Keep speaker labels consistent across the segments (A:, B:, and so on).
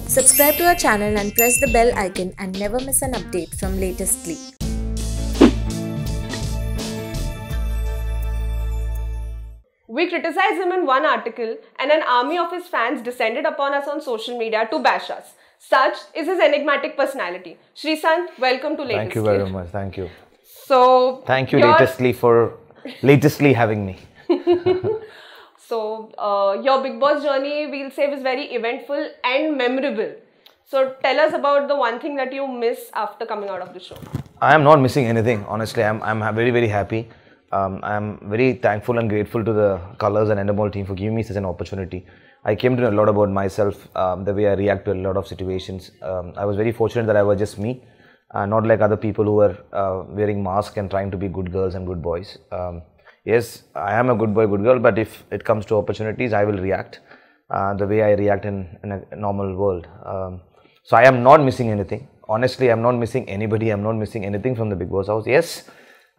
A: Subscribe to our channel and press the bell icon and never miss an update from latest Glee.
B: We criticized him in one article and an army of his fans descended upon us on social media to bash us. Such is his enigmatic personality. Sreesanth, welcome to Latest
C: Thank you very much. Thank you.
B: So,
C: thank you Latestly for latestly having me.
B: So, your Bigg Boss journey, we'll say, was very eventful and memorable. So, tell us about the one thing that you miss after coming out of the show.
C: I am not missing anything. Honestly, I'm very, very happy. I'm very thankful and grateful to the Colors and Endemol team for giving me such an opportunity. I came to know a lot about myself, the way I react to a lot of situations. I was very fortunate that I was just me, not like other people who were wearing masks and trying to be good girls and good boys. Yes, I am a good boy, good girl, but if it comes to opportunities, I will react the way I react in a normal world. So I am not missing anything. Honestly, I am not missing anybody. I am not missing anything from the Bigg Boss house. Yes,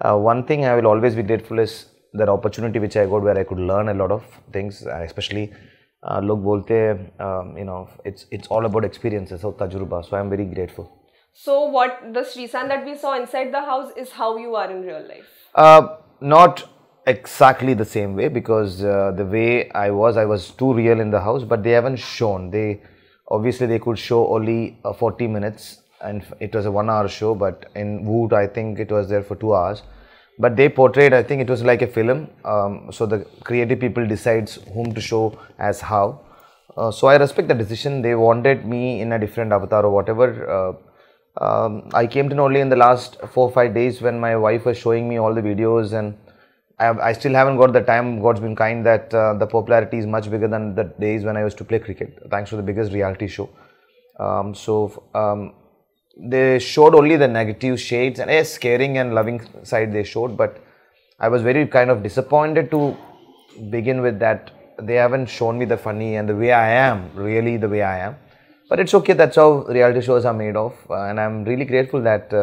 C: one thing I will always be grateful is that opportunity which I got where I could learn a lot of things, especially log bolte, it's all about experiences, so tajruba. So I am very grateful.
B: So what the Sreesanth that we saw inside the house is how you are in real life?
C: Not exactly the same way, because the way I was too real in the house, but they haven't shown. Obviously they could show only 40 minutes and it was a 1 hour show, but in Wood I think it was there for 2 hours. But they portrayed, I think it was like a film, so the creative people decides whom to show as how. So I respect the decision. They wanted me in a different avatar or whatever. I came to know only in the last 4 or 5 days when my wife was showing me all the videos, and I still haven't got the time. God's been kind that the popularity is much bigger than the days when I used to play cricket, thanks to the biggest reality show. They showed only the negative shades and a scaring and loving side they showed, but I was very kind of disappointed to begin with that they haven't shown me the funny and the way I am, really the way I am. But it's okay, that's how reality shows are made of, and I'm really grateful that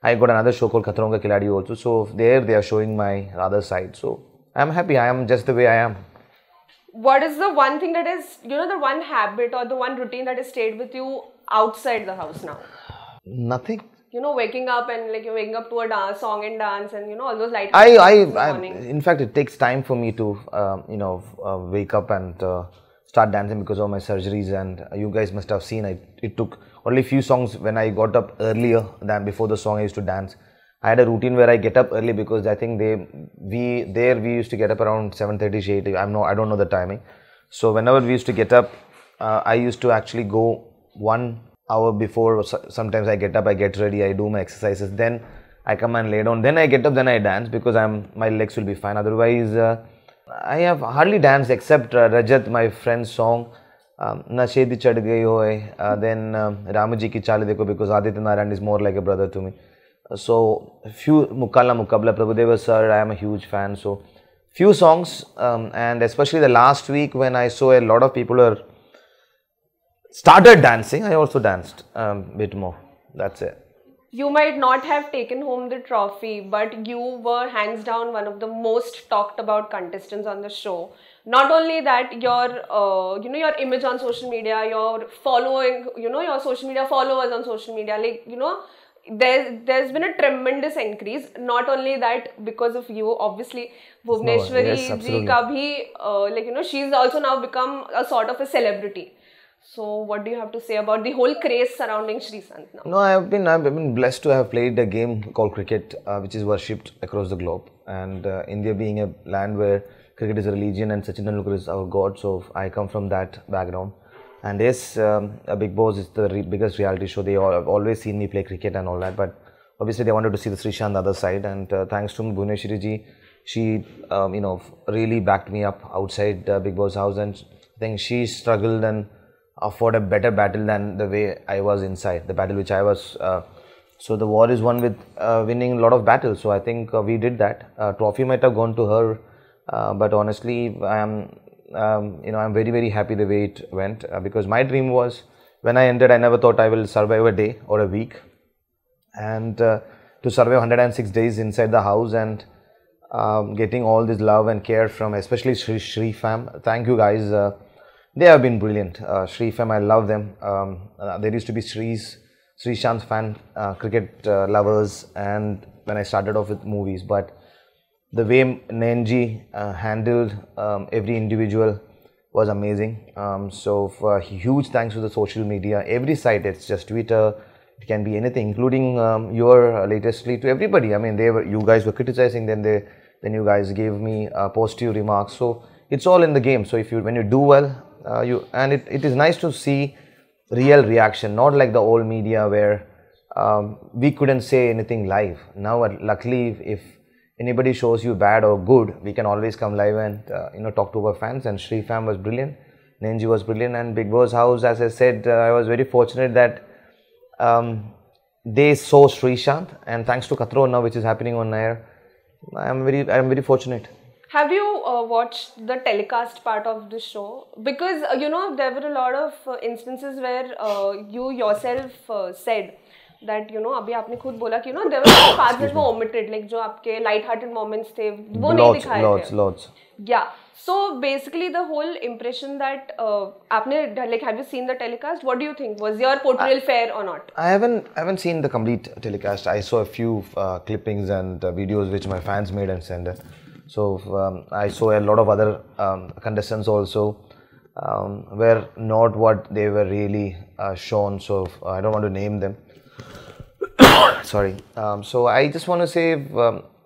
C: I got another show called Khatron Ka Khiladi also, so there they are showing my other side, so I'm happy. I am just the way I am.
B: What is the one thing that is, the one habit or the one routine that has stayed with you outside the house now?
C: Nothing.
B: Waking up and you're waking up to a song and dance and all those light.
C: In fact, it takes time for me to wake up and start dancing because of my surgeries, and you guys must have seen it took only few songs. When I got up earlier than before the song, I used to dance. I had a routine where I get up early because I think we used to get up around 7:30, 8. I don't know the timing. So whenever we used to get up, I used to actually go 1 hour before. Sometimes I get up, I get ready, I do my exercises, then I come and lay down, then I get up, then I dance because my legs will be fine. Otherwise, I have hardly danced except Rajat, my friend's song, Nashedi Chad Gayi Hoye, then Ramaji Ki Chali Dekho, because Aditya Narayan is more like a brother to me. So few Mukalla Mukabla, Prabhudeva sir, I am a huge fan. So few songs, and especially the last week when I saw a lot of people started dancing, I also danced a bit more. That's it.
B: You might not have taken home the trophy, but you were hands down one of the most talked about contestants on the show. Not only that, your image on social media, your following, your social media followers on social media, there's been a tremendous increase. Not only that, because of you, obviously, Bhuvneshwari ji ka bhi, she's also now become a sort of a celebrity. So, what do you have to say about the whole craze surrounding Sreesanth now?
C: No, I've been blessed to have played a game called cricket, which is worshipped across the globe. And India being a land where cricket is a religion and Sachin Tendulkar is our god, so I come from that background. And yes, Bigg Boss is the biggest reality show. They have always seen me play cricket and all that, but obviously they wanted to see the Sreesanth other side. And thanks to Bhuvneshwari ji, she really backed me up outside Bigg Boss house, and I think she struggled and afford a better battle than the way I was inside, the battle which I was. So the war is won with winning a lot of battles. So I think we did that. Trophy might have gone to her, but honestly, I'm very, very happy the way it went, because my dream was, when I entered, I never thought I will survive a day or a week, and to survive 106 days inside the house and getting all this love and care from especially Shri fam. Thank you guys. They have been brilliant. Shree fam, I love them. There used to be Sreesanth fan, cricket lovers, and when I started off with movies, but the way Nenji handled every individual was amazing. So huge thanks to the social media, every site. It's just Twitter, it can be anything, including your latest tweet to everybody. I mean, you guys were criticizing, then you guys gave me positive remarks. So it's all in the game. So when you do well, it is nice to see real reaction, not like the old media where we couldn't say anything live. Now, luckily, if anybody shows you bad or good, we can always come live and talk to our fans. And Shree fam was brilliant, Nenji was brilliant, and Bigg Boss house, as I said, I was very fortunate that they saw Sreesanth, and thanks to Khatro now, which is happening on air, I am very fortunate.
B: Have you watched the telecast part of the show? Because there were a lot of instances where you yourself said that अभी आपने खुद बोला कि there were parts that were omitted, like जो आपके light-hearted moments थे वो नहीं दिखाए थे.
C: Lots.
B: Yeah. So basically the whole impression that आपने have you seen the telecast? What do you think? Was your portrayal fair or not?
C: I haven't seen the complete telecast. I saw a few clippings and videos which my fans made and sent it. So I saw a lot of other contestants also were not what they were really shown. So I don't want to name them. Sorry. So I just want to say,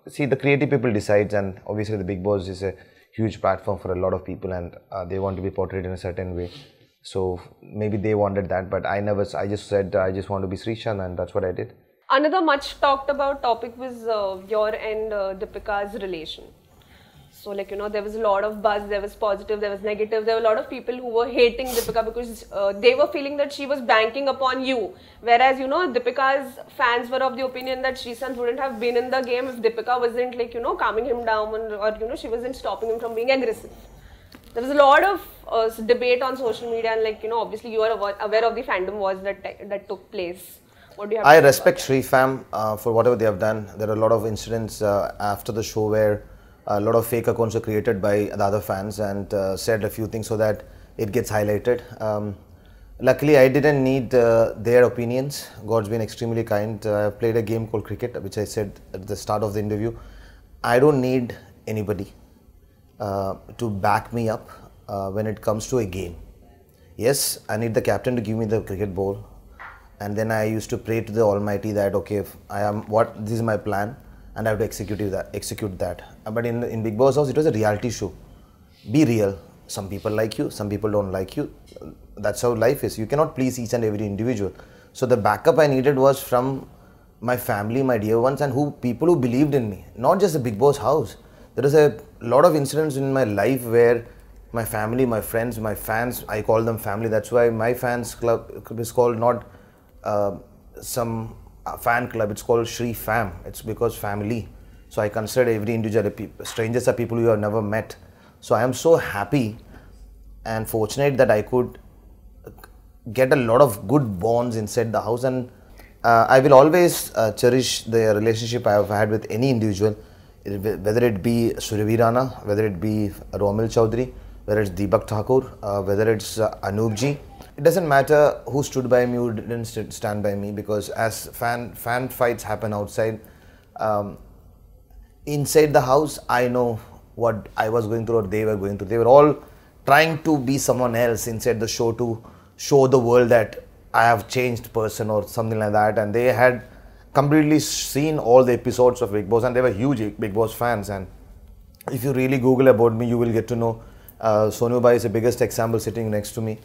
C: see, the creative people decides, and obviously the Bigg Boss is a huge platform for a lot of people, and they want to be portrayed in a certain way. So maybe they wanted that, but I just said I just want to be Sreesanth, and that's what I did.
B: Another much talked about topic was your and Deepika's relation. So there was a lot of buzz, there was positive, there was negative. There were a lot of people who were hating Deepika because they were feeling that she was banking upon you. Whereas, Deepika's fans were of the opinion that Sreesanth wouldn't have been in the game if Deepika wasn't calming him down or she wasn't stopping him from being aggressive. There was a lot of debate on social media, and obviously you are aware of the fandom wars that took place. What do you have
C: I
B: to say
C: respect Shree fam for whatever they have done. There are a lot of incidents after the show where a lot of fake accounts were created by the other fans and said a few things so that it gets highlighted. Luckily, I didn't need their opinions. God's been extremely kind. I've played a game called cricket, which I said at the start of the interview. I don't need anybody to back me up when it comes to a game. Yes, I need the captain to give me the cricket ball, and then I used to pray to the Almighty that okay, if this is my plan, and I have to execute that. But in Bigg Boss house, it was a reality show. Be real. Some people like you, some people don't like you. That's how life is. You cannot please each and every individual. So the backup I needed was from my family, my dear ones, and people who believed in me. Not just the Bigg Boss house. There is a lot of incidents in my life where my family, my friends, my fans, I call them family. That's why my fans club is called not some fan club, it's called Shree fam. It's because family. So I consider every individual, strangers are people you have never met. So I am so happy and fortunate that I could get a lot of good bonds inside the house, and I will always cherish the relationship I have had with any individual, whether it be Suryavirana, whether it be Romil Chaudhary, whether it's Deepak Thakur, whether it's Anoopji. It doesn't matter who stood by me, who didn't stand by me, because as fan fights happen outside, inside the house, I know what I was going through or they were going through. They were all trying to be someone else inside the show to show the world that I have changed person or something like that. And they had completely seen all the episodes of Bigg Boss, and they were huge Bigg Boss fans. And if you really Google about me, you will get to know Sonu Bhai is the biggest example sitting next to me.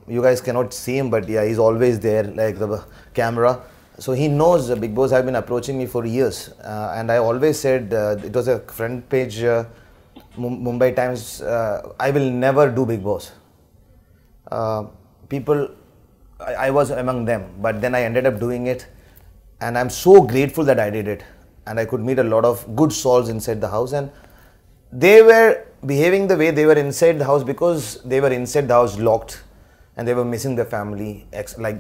C: You guys cannot see him, but yeah, he's always there, like the camera. So he knows Bigg Boss have been approaching me for years, and I always said it was a front page Mumbai Times. I will never do Bigg Boss. People, I was among them, but then I ended up doing it, and I'm so grateful that I did it, and I could meet a lot of good souls inside the house, and they were behaving the way they were inside the house because they were inside the house locked. And they were missing their family,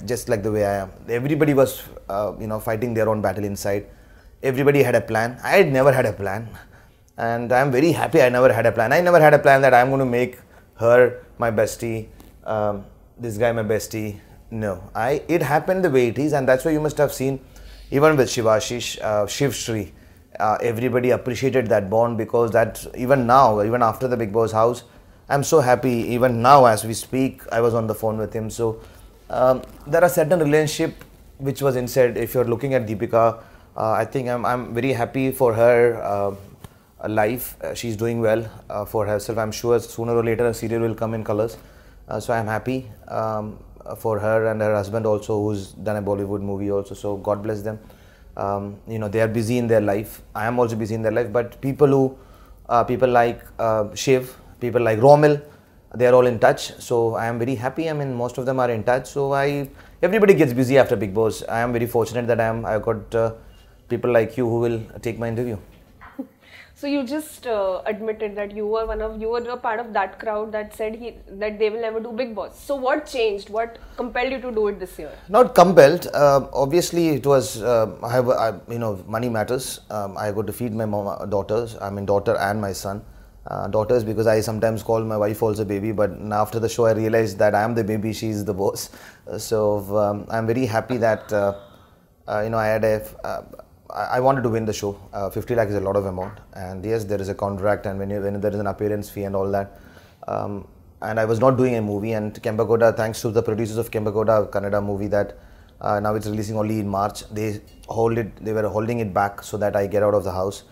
C: just like the way I am. Everybody was, fighting their own battle inside. Everybody had a plan. I had never had a plan, and I'm very happy I never had a plan. I never had a plan that I'm going to make her my bestie, this guy my bestie. No, it happened the way it is, and that's why you must have seen, even with Shivashish, Shiv Shri, everybody appreciated that bond, because that even now, even after the Bigg Boss house, I'm so happy. Even now as we speak, I was on the phone with him. So there are certain relationship which was inside. If you're looking at Deepika, I think I'm very happy for her life. She's doing well for herself. I'm sure sooner or later a serial will come in colors. So I'm happy for her and her husband also, who's done a Bollywood movie also. So God bless them. You know, they are busy in their life. I am also busy in their life. But people like Shiv, people like Romil, they are all in touch. So I am very happy. I mean, most of them are in touch. So everybody gets busy after Bigg Boss. I am very fortunate that I've got people like you who will take my interview.
B: So you just admitted that you were a part of that crowd that said that they will never do Bigg Boss. So what changed? What compelled you to do it this year?
C: Not compelled. Obviously, it was you know, money matters. I got to feed my daughters. I mean, daughter and my son. Daughters, because I sometimes call my wife also baby. But after the show, I realized that I am the baby. She is the boss. So I'm very happy that you know, I had I wanted to win the show. 50 lakh is a lot of amount, and yes, there is a contract, and when there is an appearance fee and all that, and I was not doing a movie, and Kempakoda, thanks to the producers of Kempakoda Kannada movie, that now it's releasing only in March. They were holding it back so that I get out of the house.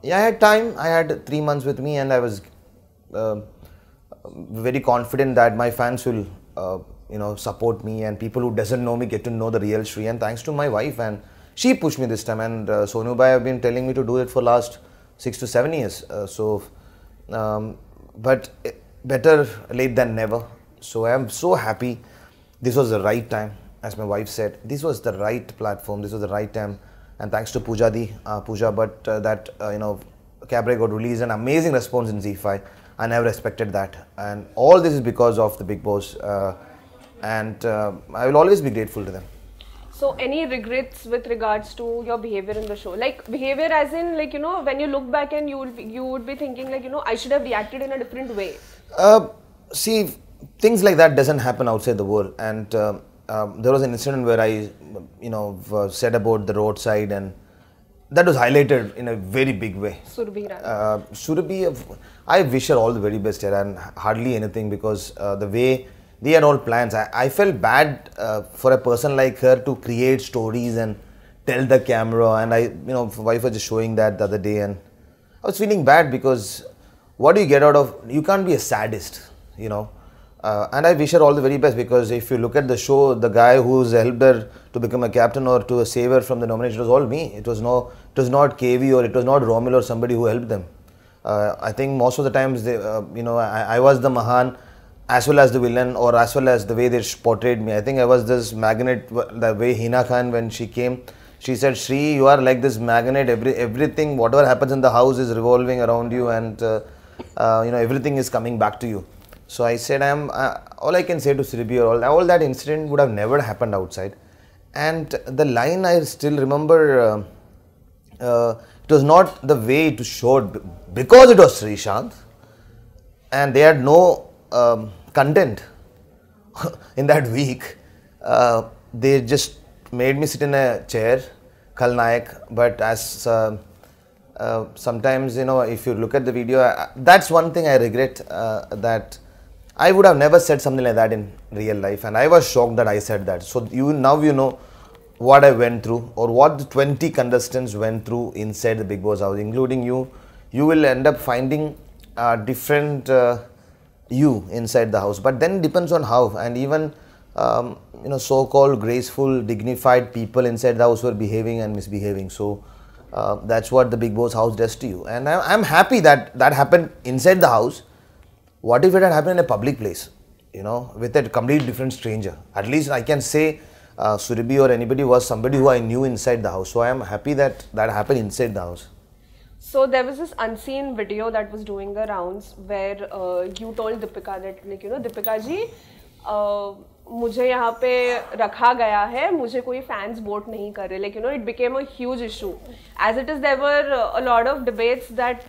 C: Yeah, I had time. I had 3 months with me, and I was very confident that my fans will you know, support me, and people who doesn't know me get to know the real Sri. And thanks to my wife, and she pushed me this time, and Sonu Bhai have been telling me to do it for last 6 to 7 years. But better late than never. So I am so happy. This was the right time, as my wife said. This was the right platform. This was the right time, and thanks to Pooja Bhatt, that you know, Cabaret got released, an amazing response in Z5. I never expected that, and all this is because of the Bigg Boss. And I will always be grateful to them.
B: So any regrets with regards to your behavior in the show? Like behavior as in, like, you know, when you look back and you would be thinking, like, you know, I should have reacted in a different way.
C: See, things like that doesn't happen outside the world. And there was an incident where I, you know, said about the roadside, and that was highlighted in a very big way. Surabhi, I wish her all the very best here, and hardly anything, because the way they had all plans. I felt bad for a person like her to create stories and tell the camera, and you know, wife was just showing that the other day, and I was feeling bad, because what do you get out of, you can't be a sadist, you know. And I wish her all the very best, because if you look at the show, the guy who's helped her to become a captain or to save her from the nomination, it was all me. It was not KV, or it was not Romil or somebody who helped them. I think most of the times, you know, I was the Mahan, as well as the villain, or as well as the way they portrayed me. I think I was this magnet. The way Hina Khan, when she came, she said, Shri, you are like this magnet. Everything, whatever happens in the house is revolving around you, and you know, everything is coming back to you. So I said, all I can say to Sribi, all that incident would have never happened outside. And the line I still remember, it was not the way it was showed, because it was Sreesanth, and they had no content in that week. They just made me sit in a chair, Khalnayak. But as sometimes, you know, if you look at the video, that's one thing I regret, that I would have never said something like that in real life, and I was shocked that I said that. So now you know what I went through, or what the 20 contestants went through inside the Bigg Boss house, including you. You will end up finding different you inside the house, but then it depends on how. And even you know, so-called graceful, dignified people inside the house were behaving and misbehaving. So that's what the Bigg Boss house does to you. And I'm happy that that happened inside the house. What if it had happened in a public place, you know, with a completely different stranger? At least I can say Surabhi or anybody was somebody who I knew inside the house. So I am happy that that happened inside the house.
B: So there was this unseen video that was doing the rounds where you told Deepika that, like, you know, Deepika ji, मुझे यहाँ पे रखा गया है, मुझे कोई fans vote नहीं कर रहे. Like, you know, it became a huge issue. As it is, there were a lot of debates that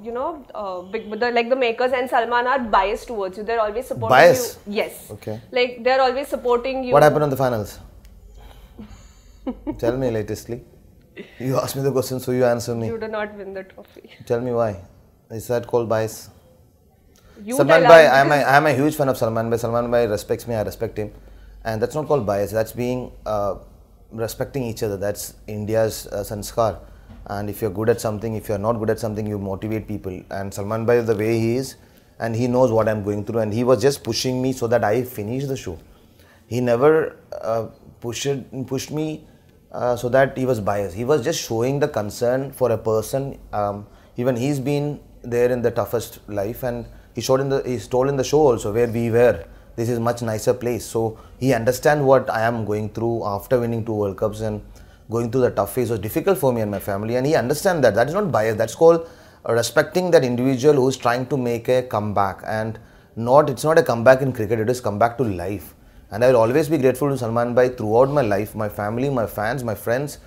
B: you know, like the makers and Salman are biased towards you. They're always supporting
C: Bias?
B: you. Yes.
C: Okay.
B: Like they're always supporting you.
C: What happened in the finals? Tell me latestly. You ask me the question, so you answer me.
B: You did not win the trophy.
C: Tell me why. Is that called bias?
B: You
C: Salman
B: tell
C: Bhai,
B: us.
C: I am a huge fan of Salman Bhai. Salman Bhai respects me, I respect him. And that's not called bias, that's being respecting each other. That's India's sanskar. And if you're good at something, if you're not good at something, you motivate people. And Salman Bhai, the way he is, and he knows what I'm going through, and he was just pushing me so that I finish the show. He never pushed me so that he was biased. He was just showing the concern for a person. Even he's been there in the toughest life, and he told in the show also where we were. This is much nicer place. So he understands what I am going through after winning 2 World Cups and going through the tough phase was difficult for me and my family, and he understands that. That is not bias. That's called respecting that individual who is trying to make a comeback, and it's not a comeback in cricket. It is comeback to life. And I will always be grateful to Salman Bhai throughout my life, my family, my fans, my friends.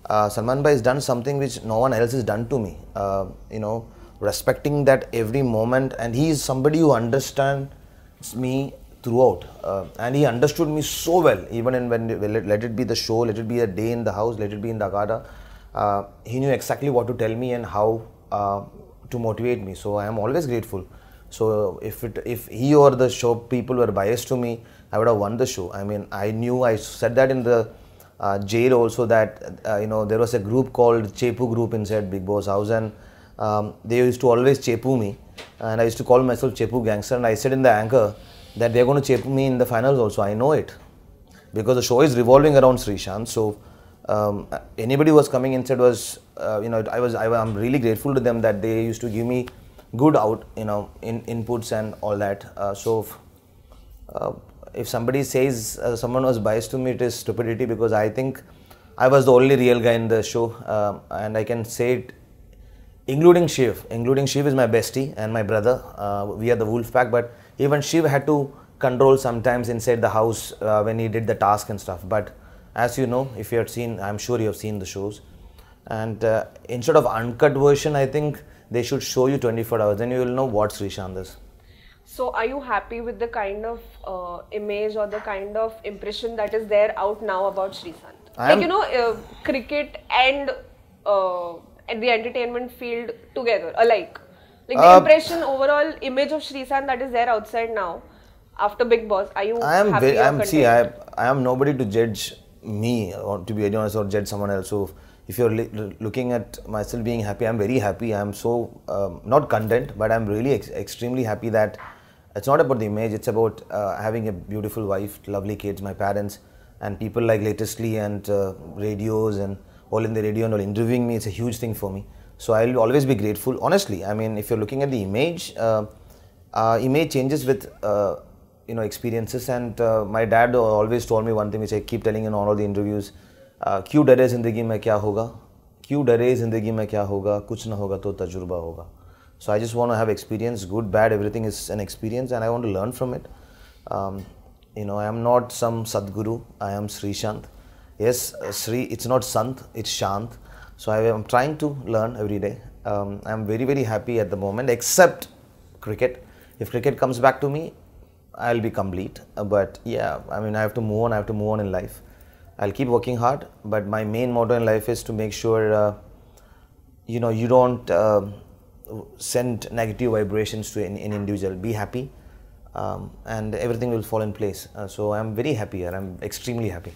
C: Salman Bhai has done something which no one else has done to me. You know, respecting that every moment, and he is somebody who understands me throughout, and he understood me so well. Even let it be the show, let it be a day in the house, let it be in the Agada, he knew exactly what to tell me and how to motivate me. So I am always grateful. So if he or the show people were biased to me, I would have won the show. I mean, I said that in the jail also, that you know, there was a group called Chepu group inside Bigg Boss house, and they used to always chepu me, and I used to call myself Chepu gangster, and I said in the anchor that they're going to chepu me in the finals also. I know it, because the show is revolving around Sreesanth. So anybody who was coming inside was, you know, I'm really grateful to them that they used to give me good inputs and all that. If somebody says someone was biased to me, it is stupidity, because I think I was the only real guy in the show, and I can say it, including Shiv. Including Shiv is my bestie and my brother. We are the wolf pack, but even Shiv had to control sometimes inside the house when he did the task and stuff. But as you know, if you have seen, I'm sure you have seen the shows, and instead of uncut version, I think they should show you 24 hours, then you will know what Sreesanth is.
B: So are you happy with the kind of image or the kind of impression that is there out now about Sreesanth? Like, you know, cricket and the entertainment field together, alike. Like the impression, overall image of Sreesanth that is there outside now after Bigg Boss. Are you happy or content?
C: I am nobody to judge me, or to be honest, or judge someone else. So if you're looking at myself being happy, I'm very happy. I'm so not content, but I'm really extremely happy that it's not about the image. It's about having a beautiful wife, lovely kids, my parents, and people like latestly and radios and all in the radio and all interviewing me. It's a huge thing for me. So I'll always be grateful. Honestly, I mean, if you're looking at the image, image changes with you know, experiences. And my dad always told me one thing, which I keep telling in all the interviews. क्यों डरे जिंदगी में क्या होगा, क्यों डरे जिंदगी में क्या होगा, कुछ ना होगा तो तजुर्बा होगा. So I just want to have experience, good, bad, everything is an experience, and I want to learn from it. You know, I am not some Sadguru, I am Sreesanth. Yes, Sri, it's not Sant, it's Shant. So I am trying to learn every day. I am very, very happy at the moment, except cricket. If cricket comes back to me, I'll be complete. But yeah, I mean, I have to move on in life. I'll keep working hard, but my main motto in life is to make sure, you know, you don't send negative vibrations to an individual. Be happy, and everything will fall in place. So I'm very happy here. I'm extremely happy.